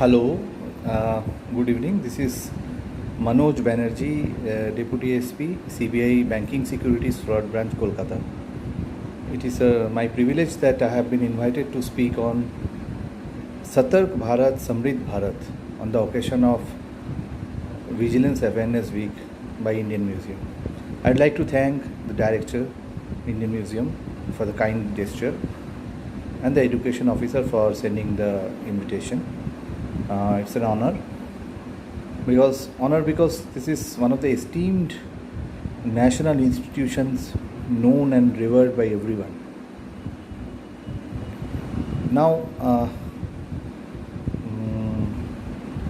Hello, good evening. This is Manoj Banerjee, Deputy SP, CBI Banking Securities Fraud Branch, Kolkata. It is my privilege that I have been invited to speak on Satark Bharat, Samrid Bharat on the occasion of Vigilance Awareness Week by Indian Museum. I'd like to thank the Director, Indian Museum, for the kind gesture and the Education Officer for sending the invitation. It's an honor because this is one of the esteemed national institutions known and revered by everyone. Now,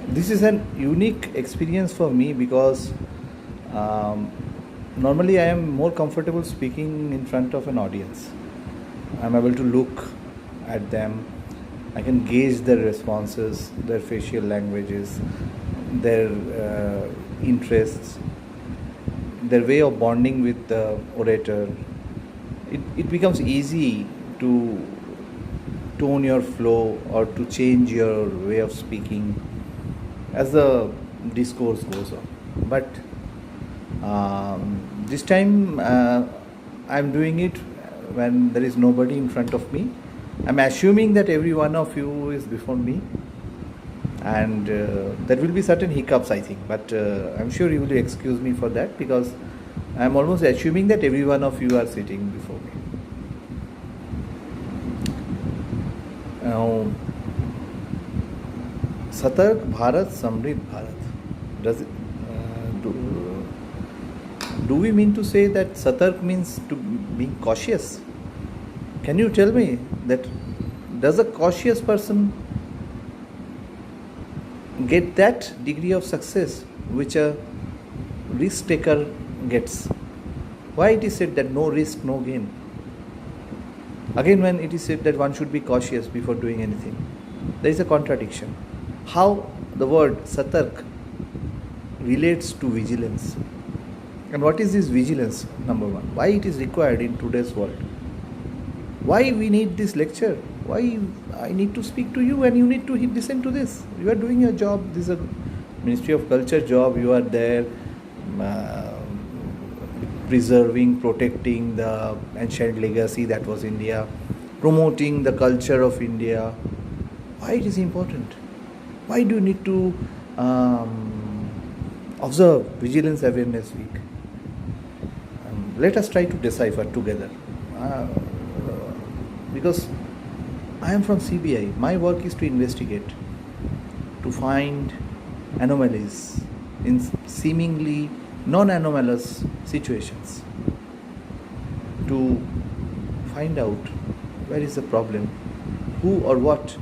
this is an unique experience for me because normally I am more comfortable speaking in front of an audience. I'm able to look at them. I can gauge their responses, their facial languages, their interests, their way of bonding with the orator. It becomes easy to tone your flow or to change your way of speaking as the discourse goes on. But this time I'm doing it when there is nobody in front of me. I'm assuming that every one of you is before me, and there will be certain hiccups, I think, but I'm sure you will excuse me for that because I'm almost assuming that every one of you are sitting before me. Now, Satark Bharat, Samrid Bharat. Does it, do we mean to say that Satark means to being cautious? Can you tell me that does a cautious person get that degree of success which a risk taker gets? Why it is said that no risk, no gain? Again, when it is said that one should be cautious before doing anything, there is a contradiction. How the word Satark relates to vigilance? And what is this vigilance, number one? Why it is required in today's world? Why we need this lecture? Why I need to speak to you and you need to listen to this? You are doing your job. This is a Ministry of Culture job. You are there preserving, protecting the ancient legacy that was India, promoting the culture of India. Why it is important? Why do you need to observe Vigilance Awareness Week? Let us try to decipher together. Because I am from CBI, my work is to investigate, to find anomalies in seemingly non-anomalous situations, to find out where is the problem, who or what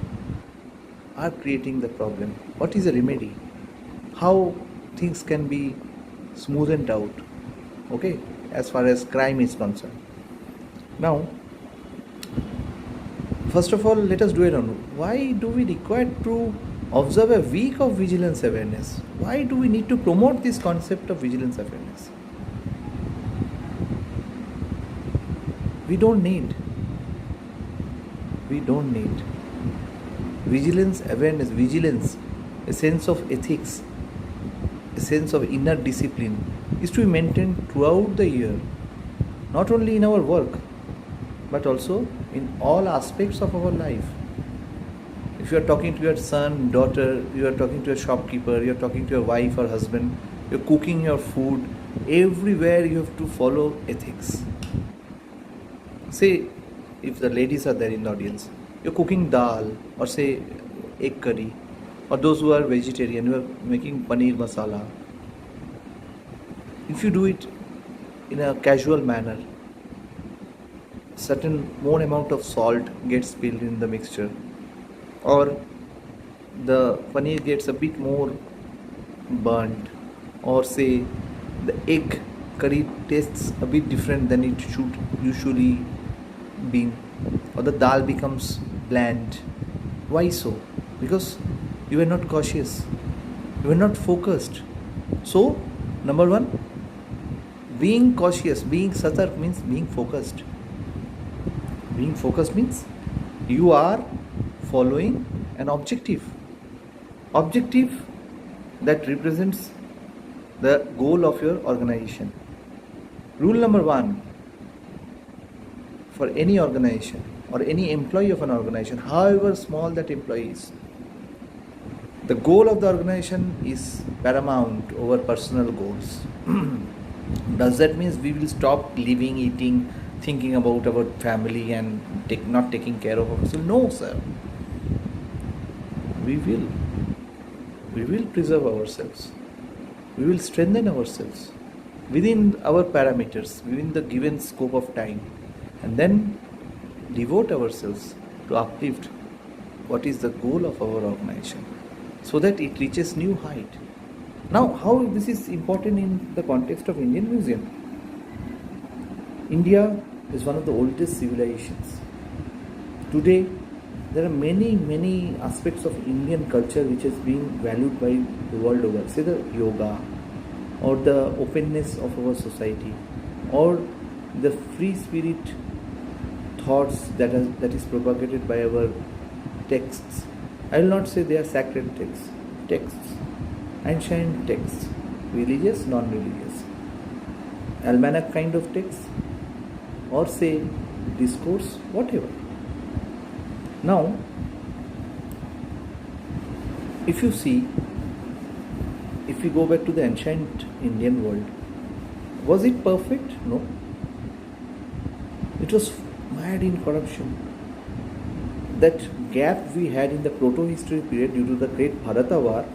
are creating the problem, what is the remedy, how things can be smoothened out, okay, as far as crime is concerned. Now, first of all, let us do it on why do we require to observe a week of vigilance awareness? Why do we need to promote this concept of vigilance awareness? We don't need vigilance awareness, vigilance, a sense of ethics, a sense of inner discipline is to be maintained throughout the year, not only in our work but also in all aspects of our life. If you are talking to your son, daughter, you are talking to a shopkeeper, you are talking to your wife or husband, you are cooking your food, everywhere you have to follow ethics. Say, if the ladies are there in the audience, you are cooking dal or say egg curry, or those who are vegetarian, you are making paneer masala. If you do it in a casual manner, certain more amount of salt gets spilled in the mixture, or the paneer gets a bit more burnt, or say the egg curry tastes a bit different than it should usually be, or the dal becomes bland. Why so? Because you are not cautious, you are not focused. So, number one, being cautious, being satark means being focused. Being focused means you are following an objective. Objective that represents the goal of your organization. Rule number 1 for any organization or any employee of an organization, however small that employee is, the goal of the organization is paramount over personal goals. Does that mean we will stop living, eating, thinking about our family and not taking care of ourselves? No, sir. We will. We will preserve ourselves. We will strengthen ourselves within our parameters, within the given scope of time, and then devote ourselves to uplift what is the goal of our organization so that it reaches new height. Now, how this is important in the context of Indian Museum? India is one of the oldest civilizations. Today, there are many aspects of Indian culture which is being valued by the world over. Say the yoga, or the openness of our society, or the free spirit thoughts that is propagated by our texts. I will not say they are sacred texts, ancient texts, religious, non-religious, almanac kind of texts, or say discourse, whatever. Now, if you see, if we go back to the ancient Indian world, was it perfect? No. It was mad in corruption. That gap we had in the proto-history period due to the great Bharata war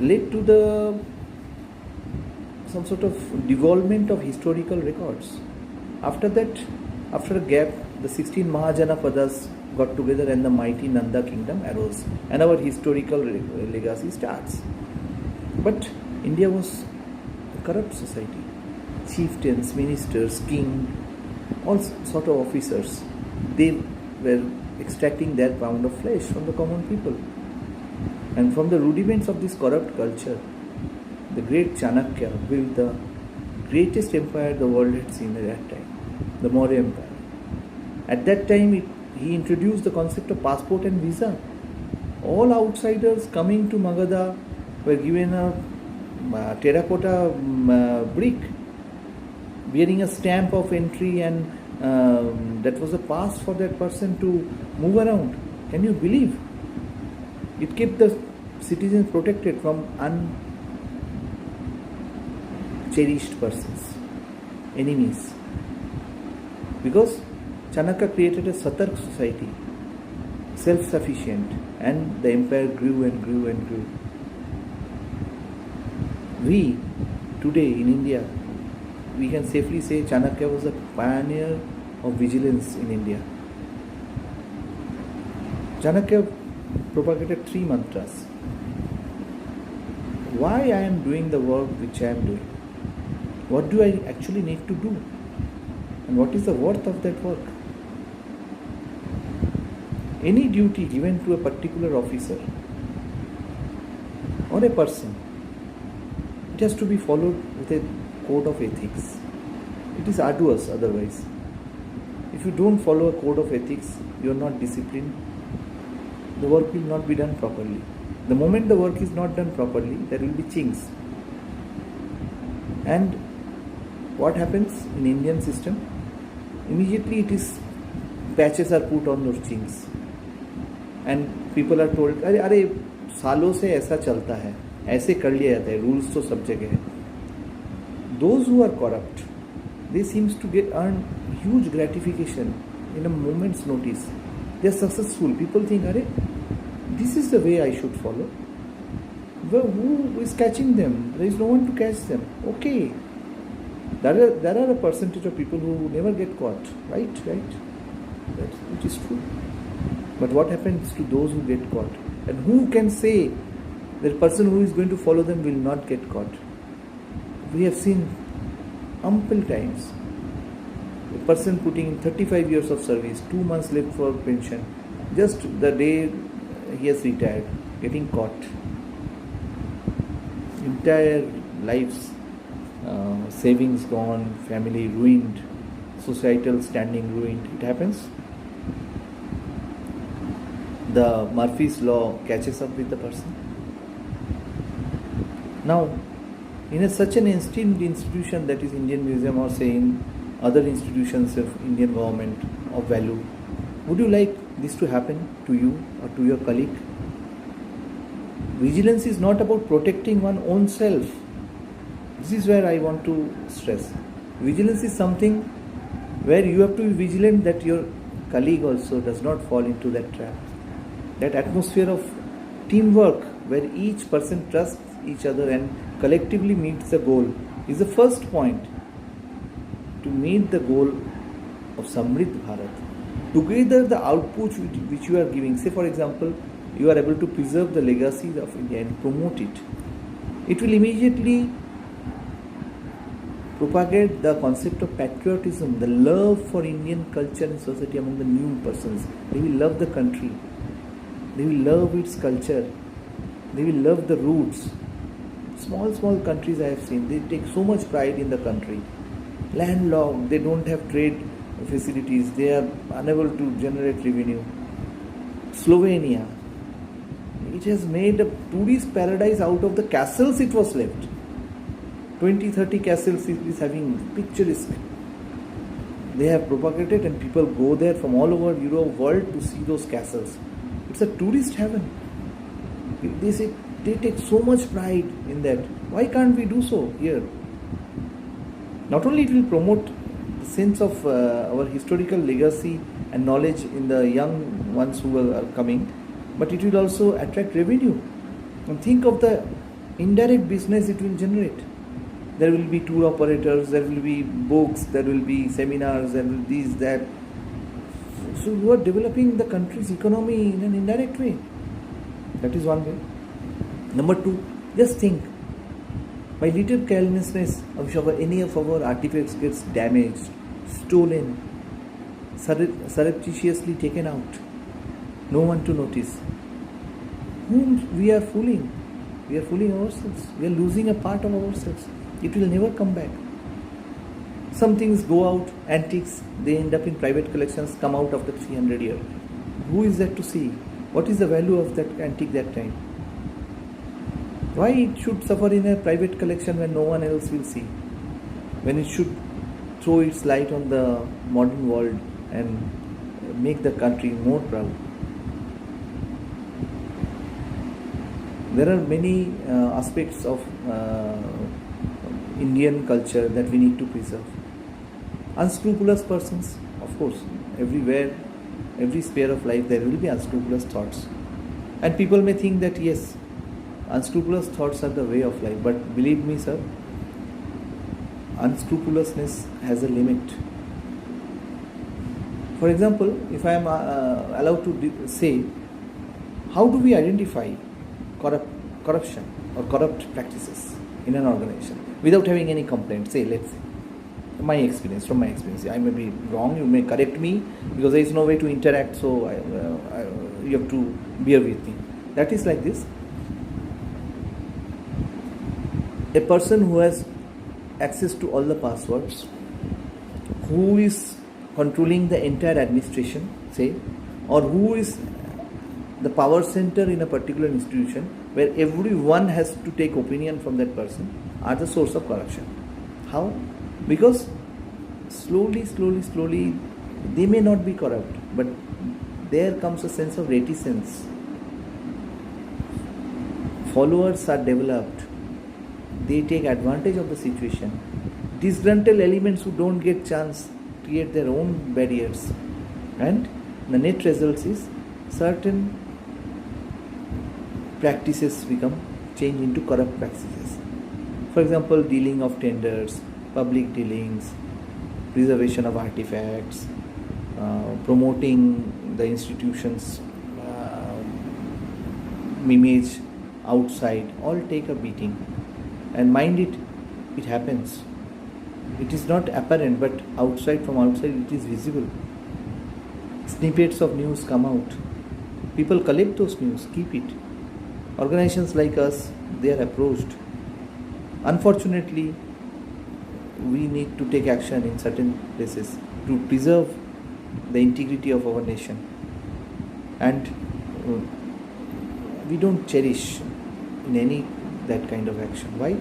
led to some sort of devolvement of historical records. After that, after a gap, the 16 Mahajanapadas got together and the mighty Nanda kingdom arose, and our historical legacy starts. But India was a corrupt society. Chieftains, ministers, king, all sort of officers, they were extracting their pound of flesh from the common people. And from the rudiments of this corrupt culture, the great Chanakya built the greatest empire the world had seen at that time, the Maurya Empire. At that time, he introduced the concept of passport and visa. All outsiders coming to Magadha were given a terracotta brick bearing a stamp of entry, and that was a pass for that person to move around. Can you believe? It kept the citizens protected from uncherished persons, enemies. Because Chanakya created a Satark society, self-sufficient, and the empire grew and grew and grew. We, today in India, we can safely say Chanakya was a pioneer of vigilance in India. Chanakya propagated 3 mantras. Why I am doing the work which I am doing? What do I actually need to do? And what is the worth of that work? Any duty given to a particular officer or a person, it has to be followed with a code of ethics. It is arduous otherwise. If you don't follow a code of ethics, you are not disciplined, the work will not be done properly. The moment the work is not done properly, there will be chinks. And what happens in Indian system? Immediately patches are put on those chinks. And people are told, अरे सालों से ऐसा चलता है, ऐसे कर लिया जाता है, rules तो सब जगह है. Those who are corrupt, they seems to earn huge gratification in a moment's notice. They are successful. People think, अरे this is the way I should follow. Well, who is catching them? There is no one to catch them. Okay. There are a percentage of people who never get caught. Right? It is true. But what happens to those who get caught? And who can say that the person who is going to follow them will not get caught? We have seen ample times. A person putting in 35 years of service, 2 months left for pension, just the day he has retired, getting caught. Entire life's savings gone, family ruined, societal standing ruined. It happens. the Murphy's law catches up with the person. Now, in such an esteemed institution that is Indian Museum, or say in other institutions of Indian government of value, would you like this to happen to you or to your colleague? Vigilance is not about protecting one's own self. This is where I want to stress. Vigilance is something where you have to be vigilant that your colleague also does not fall into that trap. That atmosphere of teamwork where each person trusts each other and collectively meets the goal is the first point to meet the goal of Samriddh Bharat. Together, the output which you are giving, say for example, you are able to preserve the legacy of India and promote it. It will immediately propagate the concept of patriotism, the love for Indian culture and society among the new persons. They will love the country. They will love its culture. They will love the roots. Small countries I have seen, they take so much pride in the country. Landlocked, they don't have trade facilities, they are unable to generate revenue. Slovenia, it has made a tourist paradise out of the castles it was left. 20-30 castles it is having picturesque. They have propagated and people go there from all over Europe, world to see those castles. It's a tourist heaven. They say they take so much pride in that. Why can't we do so here? Not only it will promote the sense of our historical legacy and knowledge in the young ones who are coming, but it will also attract revenue. And think of the indirect business it will generate. There will be tour operators, there will be books, there will be seminars, there will be this, that. So you are developing the country's economy in an indirect way. That is one way. Number two, just think. By little carelessness, of any of our artifacts gets damaged, stolen, surreptitiously taken out. No one to notice. Whom we are fooling? We are fooling ourselves. We are losing a part of ourselves. It will never come back. Some things go out, antiques, they end up in private collections, come out after 300 years. Who is there to see? What is the value of that antique that time? Why it should suffer in a private collection when no one else will see? When it should throw its light on the modern world and make the country more proud. There are many aspects of Indian culture that we need to preserve. Unscrupulous persons, of course, everywhere, every sphere of life there will be unscrupulous thoughts. And people may think that yes, unscrupulous thoughts are the way of life, but believe me sir, unscrupulousness has a limit. For example, if I am allowed to say, how do we identify corruption or corrupt practices in an organization without having any complaint? Say, let's say, from my experience, I may be wrong, you may correct me, because there is no way to interact, so you have to bear with me. That is like this. A person who has access to all the passwords, who is controlling the entire administration, say, or who is the power center in a particular institution where everyone has to take opinion from that person, are the source of corruption. How? Because slowly, they may not be corrupt, but there comes a sense of reticence. Followers are developed. They take advantage of the situation. Disgruntled elements who don't get chance create their own barriers. And the net results is certain practices change into corrupt practices. For example, dealing of tenders, public dealings, preservation of artifacts, promoting the institution's image outside, all take a beating. And mind it, it happens. It is not apparent, but from outside it is visible. Snippets of news come out. People collect those news, keep it. Organizations like us, they are approached. Unfortunately, we need to take action in certain places to preserve the integrity of our nation. And we don't cherish in any that kind of action. Why?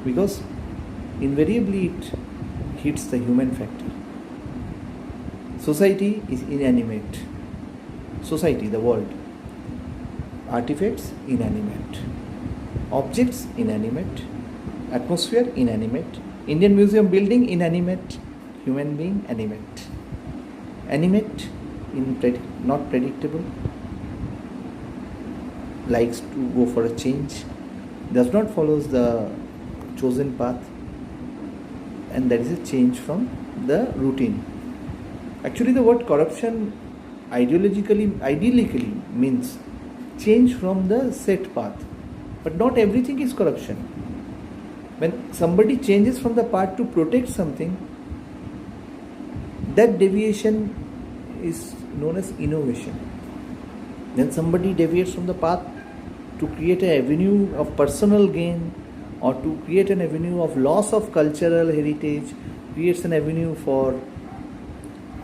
Because invariably it hits the human factor. Society is inanimate. Society, the world. Artifacts, inanimate. Objects, inanimate. Atmosphere, inanimate. Indian Museum building, inanimate. Human being, animate. Animate, not predictable. Likes to go for a change. Does not follows the chosen path. And that is a change from the routine. Actually, the word corruption ideally means change from the set path. But not everything is corruption. When somebody changes from the path to protect something, that deviation is known as innovation. When somebody deviates from the path to create an avenue of personal gain or to create an avenue of loss of cultural heritage, creates an avenue for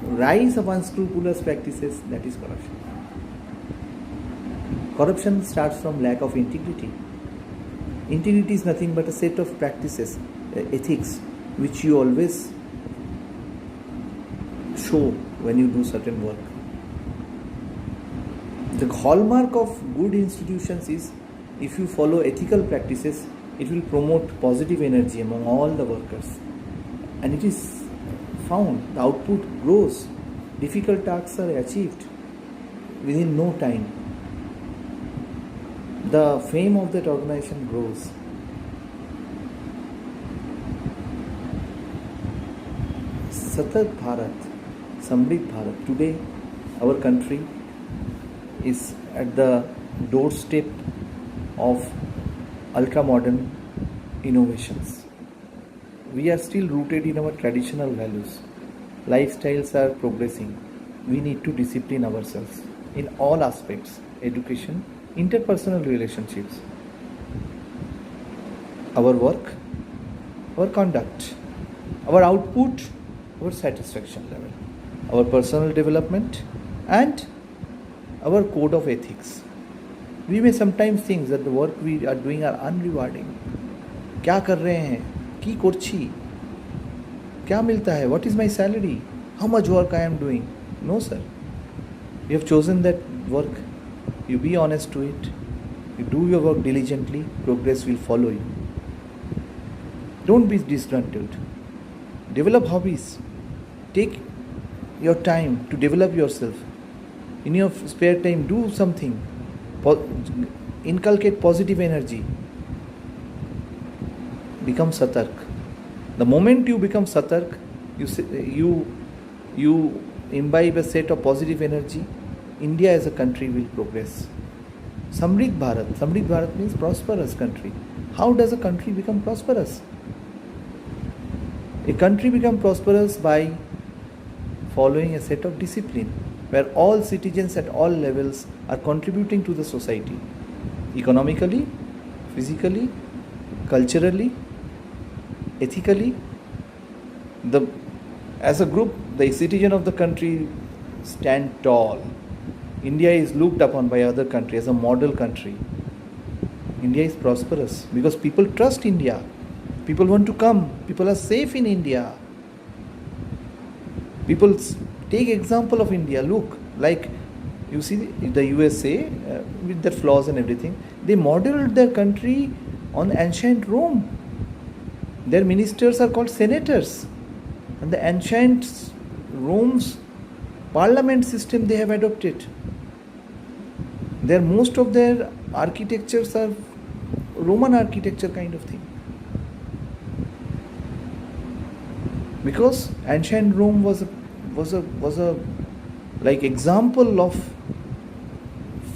rise of unscrupulous practices, that is corruption. Corruption starts from lack of integrity. Integrity is nothing but a set of practices, ethics, which you always show when you do certain work. The hallmark of good institutions is if you follow ethical practices, it will promote positive energy among all the workers. And it is found, the output grows, difficult tasks are achieved within no time. The fame of that organization grows. Satark Bharat, Samrit Bharat. Today, our country is at the doorstep of ultra-modern innovations. We are still rooted in our traditional values. Lifestyles are progressing. We need to discipline ourselves in all aspects: education, interpersonal relationships, our work, our conduct, our output, our satisfaction level, our personal development, and our code of ethics. We may sometimes think that the work we are doing are unrewarding. क्या कर रहे हैं? की करछी? क्या मिलता है? What is my salary? How much work I am doing? No, sir. You have chosen that work. You be honest to it. You do your work diligently. Progress will follow you. Don't be disgruntled. Develop hobbies. Take your time to develop yourself. In your spare time, do something. Inculcate positive energy. Become satark. The moment you become satark, you imbibe a set of positive energy. India as a country will progress. Samrit Bharat. Samrit Bharat means prosperous country. How does a country become prosperous? A country becomes prosperous by following a set of discipline where all citizens at all levels are contributing to the society, economically, physically, culturally, ethically. As a group, the citizen of the country stand tall. India is looked upon by other countries as a model country. India is prosperous because people trust India. People want to come. People are safe in India. People take example of India. Look, like you see the USA with their flaws and everything. They modeled their country on ancient Rome. Their ministers are called senators. And the ancient Rome's parliament system they have adopted. Most of their architectures are Roman architecture kind of thing. Because ancient Rome was a like example of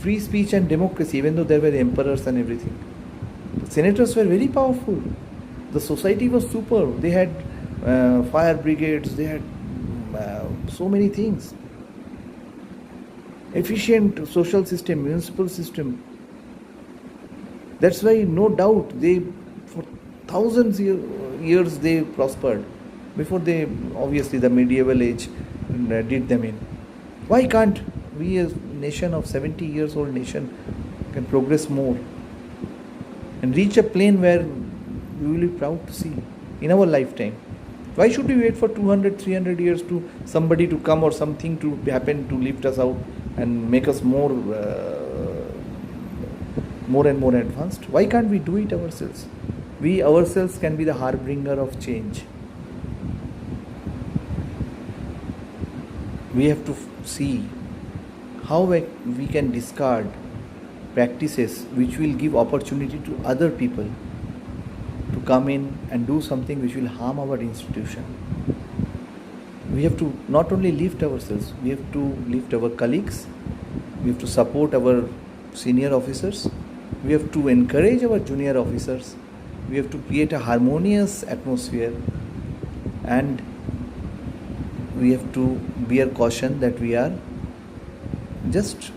free speech and democracy, even though there were emperors and everything. The senators were very powerful. The society was superb. They had fire brigades. They had so many things. Efficient social system, municipal system. That's why, no doubt, for thousands years they prospered. Before obviously the medieval age did them in. Why can't we as nation of 70 years old nation can progress more and reach a plane where we will be proud to see in our lifetime. Why should we wait for 200, 300 years to somebody to come or something to happen to lift us out and make us more and more advanced? Why can't we do it ourselves? We ourselves can be the harbinger of change. We have to see how we can discard practices which will give opportunity to other people to come in and do something which will harm our institution. We have to not only lift ourselves, we have to lift our colleagues, we have to support our senior officers, we have to encourage our junior officers, we have to create a harmonious atmosphere, and we have to bear caution that we are just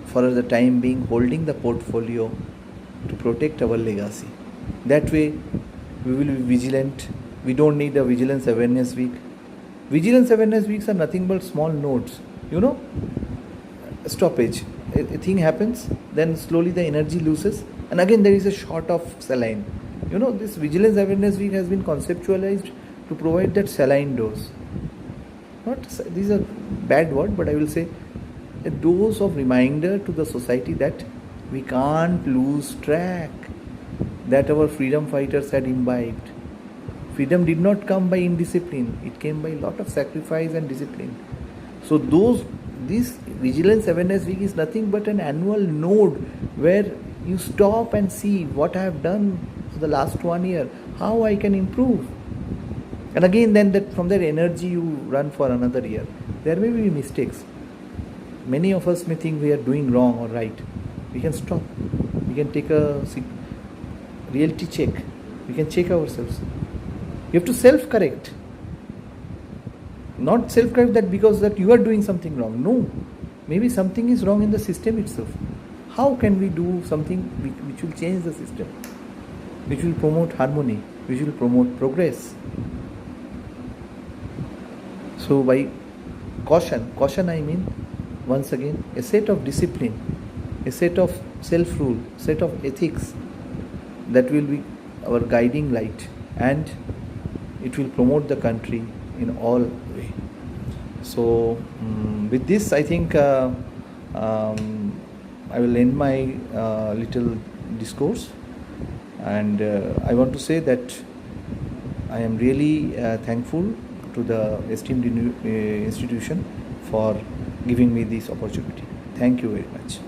for the time being holding the portfolio to protect our legacy. That way we will be vigilant. We don't need a vigilance awareness week. Vigilance awareness weeks are nothing but small notes, stoppage. A thing happens, then slowly the energy loses, and again there is a shot of saline. This vigilance awareness week has been conceptualized to provide that saline dose. This is a bad word, but I will say a dose of reminder to the society that we can't lose track that our freedom fighters had imbibed. Freedom did not come by indiscipline, it came by a lot of sacrifice and discipline. So this Vigilance Awareness Week is nothing but an annual node where you stop and see what I have done for the last 1 year, how I can improve. And again then from that energy you run for another year. There may be mistakes. Many of us may think we are doing wrong or right. We can stop. We can take a reality check. We can check ourselves. You have to self-correct. Not self-correct that because that you are doing something wrong. No. Maybe something is wrong in the system itself. How can we do something which will change the system? Which will promote harmony? Which will promote progress? So by caution I mean, once again, a set of discipline, a set of self-rule, set of ethics that will be our guiding light, and it will promote the country in all way. So with this I think I will end my little discourse, and I want to say that I am really thankful to the esteemed institution for giving me this opportunity. Thank you very much.